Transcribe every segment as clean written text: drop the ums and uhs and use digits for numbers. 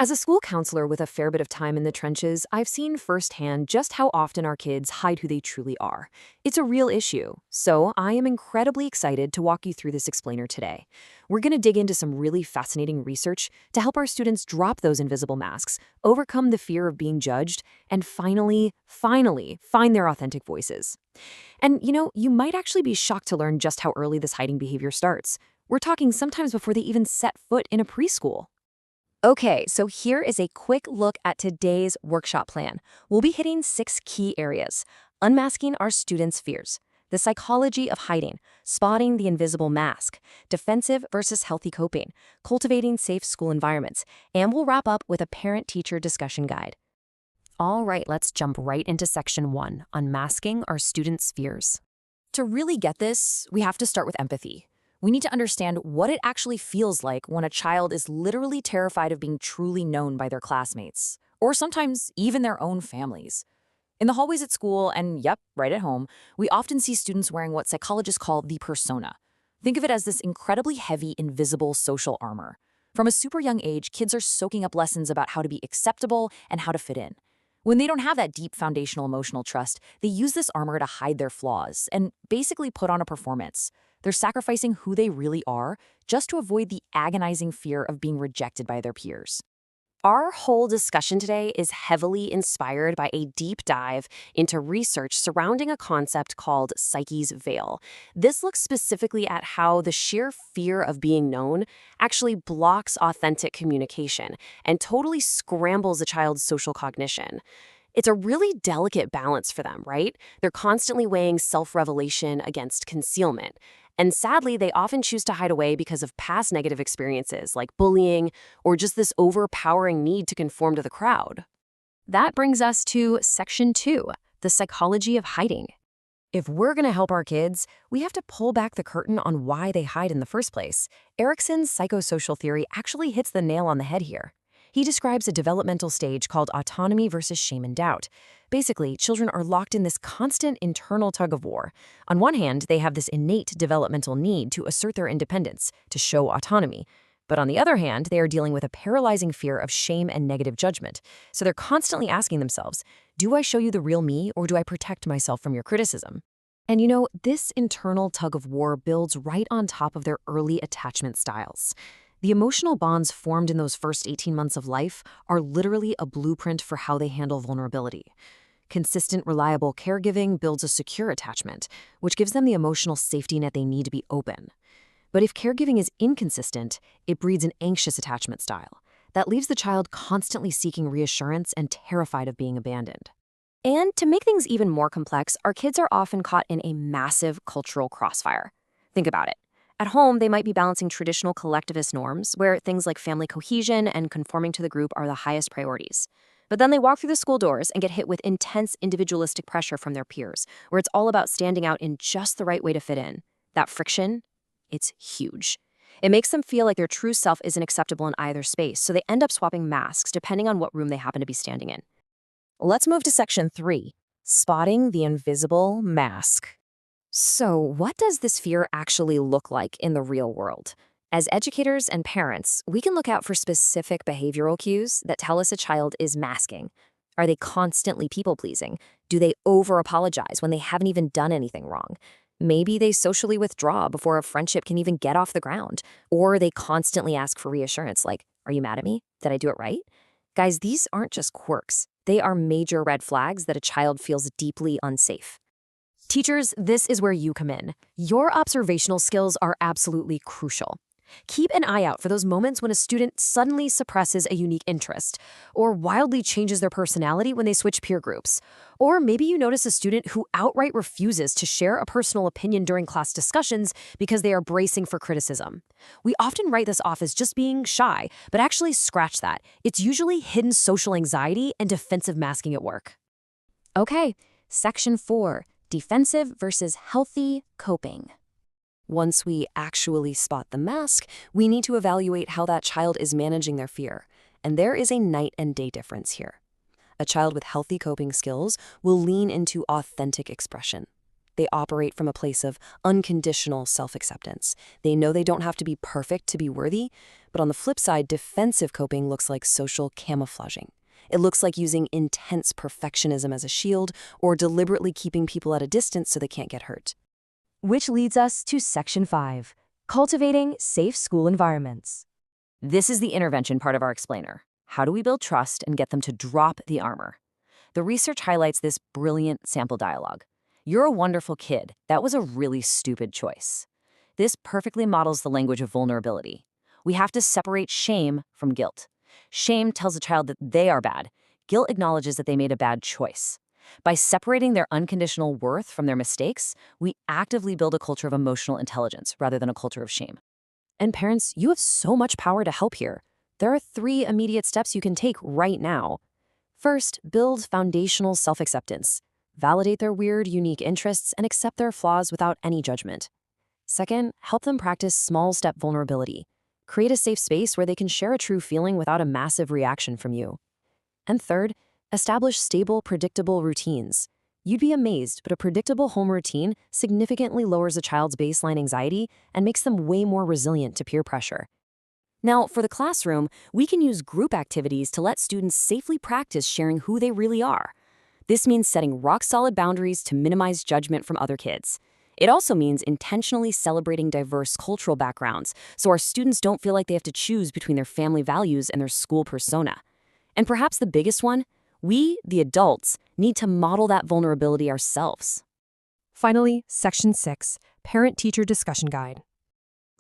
As a school counselor with a fair bit of time in the trenches, I've seen firsthand just how often our kids hide who they truly are. It's a real issue, so I am incredibly excited to walk you through this explainer today. We're going to dig into some really fascinating research to help our students drop those invisible masks, overcome the fear of being judged, and finally find their authentic voices. And you might actually be shocked to learn just how early this hiding behavior starts. We're talking sometimes before they even set foot in a preschool. Okay, so here is a quick look at today's workshop plan. We'll be hitting 6 key areas: unmasking our students' fears, the psychology of hiding, spotting the invisible mask, defensive versus healthy coping, cultivating safe school environments, and we'll wrap up with a parent-teacher discussion guide. All right, let's jump right into section 1, unmasking our students' fears. To really get this, we have to start with empathy. We need to understand what it actually feels like when a child is literally terrified of being truly known by their classmates, or sometimes even their own families. In the hallways at school, and right at home, we often see students wearing what psychologists call the persona. Think of it as this incredibly heavy, invisible social armor. From a super young age, kids are soaking up lessons about how to be acceptable and how to fit in. When they don't have that deep foundational emotional trust, they use this armor to hide their flaws and basically put on a performance. They're sacrificing who they really are just to avoid the agonizing fear of being rejected by their peers. Our whole discussion today is heavily inspired by a deep dive into research surrounding a concept called Psyche's veil. This looks specifically at how the sheer fear of being known actually blocks authentic communication and totally scrambles a child's social cognition. It's a really delicate balance for them, right? They're constantly weighing self-revelation against concealment. And sadly, they often choose to hide away because of past negative experiences like bullying or just this overpowering need to conform to the crowd. That brings us to section 2, the psychology of hiding. If we're going to help our kids, we have to pull back the curtain on why they hide in the first place. Erikson's psychosocial theory actually hits the nail on the head here. He describes a developmental stage called autonomy versus shame and doubt. Basically, children are locked in this constant internal tug-of-war. On one hand, they have this innate developmental need to assert their independence, to show autonomy. But on the other hand, they are dealing with a paralyzing fear of shame and negative judgment. So they're constantly asking themselves, do I show you the real me, or do I protect myself from your criticism? And this internal tug-of-war builds right on top of their early attachment styles. The emotional bonds formed in those first 18 months of life are literally a blueprint for how they handle vulnerability. Consistent, reliable caregiving builds a secure attachment, which gives them the emotional safety net they need to be open. But if caregiving is inconsistent, it breeds an anxious attachment style that leaves the child constantly seeking reassurance and terrified of being abandoned. And to make things even more complex, our kids are often caught in a massive cultural crossfire. Think about it. At home, they might be balancing traditional collectivist norms, where things like family cohesion and conforming to the group are the highest priorities. But then they walk through the school doors and get hit with intense individualistic pressure from their peers, where it's all about standing out in just the right way to fit in. That friction, it's huge. It makes them feel like their true self isn't acceptable in either space, so they end up swapping masks depending on what room they happen to be standing in. Let's move to section 3, spotting the invisible mask. So, what does this fear actually look like in the real world? As educators and parents, we can look out for specific behavioral cues that tell us a child is masking. Are they constantly people-pleasing? Do they over-apologize when they haven't even done anything wrong? Maybe they socially withdraw before a friendship can even get off the ground. Or they constantly ask for reassurance like, "Are you mad at me? Did I do it right?" Guys, these aren't just quirks. They are major red flags that a child feels deeply unsafe. Teachers, this is where you come in. Your observational skills are absolutely crucial. Keep an eye out for those moments when a student suddenly suppresses a unique interest, or wildly changes their personality when they switch peer groups. Or maybe you notice a student who outright refuses to share a personal opinion during class discussions because they are bracing for criticism. We often write this off as just being shy, but actually scratch that. It's usually hidden social anxiety and defensive masking at work. Okay, section 4. Defensive versus healthy coping. Once we actually spot the mask, we need to evaluate how that child is managing their fear. And there is a night and day difference here. A child with healthy coping skills will lean into authentic expression. They operate from a place of unconditional self-acceptance. They know they don't have to be perfect to be worthy, but on the flip side, defensive coping looks like social camouflaging. It looks like using intense perfectionism as a shield or deliberately keeping people at a distance so they can't get hurt. Which leads us to Section 5, Cultivating Safe School Environments. This is the intervention part of our explainer. How do we build trust and get them to drop the armor? The research highlights this brilliant sample dialogue. You're a wonderful kid. That was a really stupid choice. This perfectly models the language of vulnerability. We have to separate shame from guilt. Shame tells a child that they are bad. Guilt acknowledges that they made a bad choice. By separating their unconditional worth from their mistakes, we actively build a culture of emotional intelligence rather than a culture of shame. And parents, you have so much power to help here. There are 3 immediate steps you can take right now. First, build foundational self-acceptance. Validate their weird, unique interests and accept their flaws without any judgment. Second, help them practice small-step vulnerability. Create a safe space where they can share a true feeling without a massive reaction from you. And third, establish stable, predictable routines. You'd be amazed, but a predictable home routine significantly lowers a child's baseline anxiety and makes them way more resilient to peer pressure. Now, for the classroom, we can use group activities to let students safely practice sharing who they really are. This means setting rock-solid boundaries to minimize judgment from other kids. It also means intentionally celebrating diverse cultural backgrounds, so our students don't feel like they have to choose between their family values and their school persona. And perhaps the biggest one, we, the adults, need to model that vulnerability ourselves. Finally, Section 6, Parent-Teacher Discussion Guide.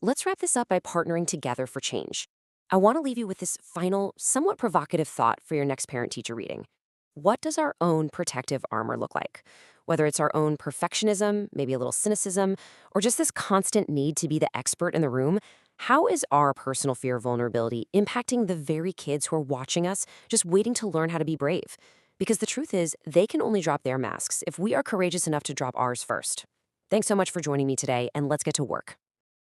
Let's wrap this up by partnering together for change. I want to leave you with this final, somewhat provocative thought for your next parent-teacher reading. What does our own protective armor look like? Whether it's our own perfectionism, maybe a little cynicism, or just this constant need to be the expert in the room, how is our personal fear of vulnerability impacting the very kids who are watching us, just waiting to learn how to be brave? Because the truth is, they can only drop their masks if we are courageous enough to drop ours first. Thanks so much for joining me today, and let's get to work.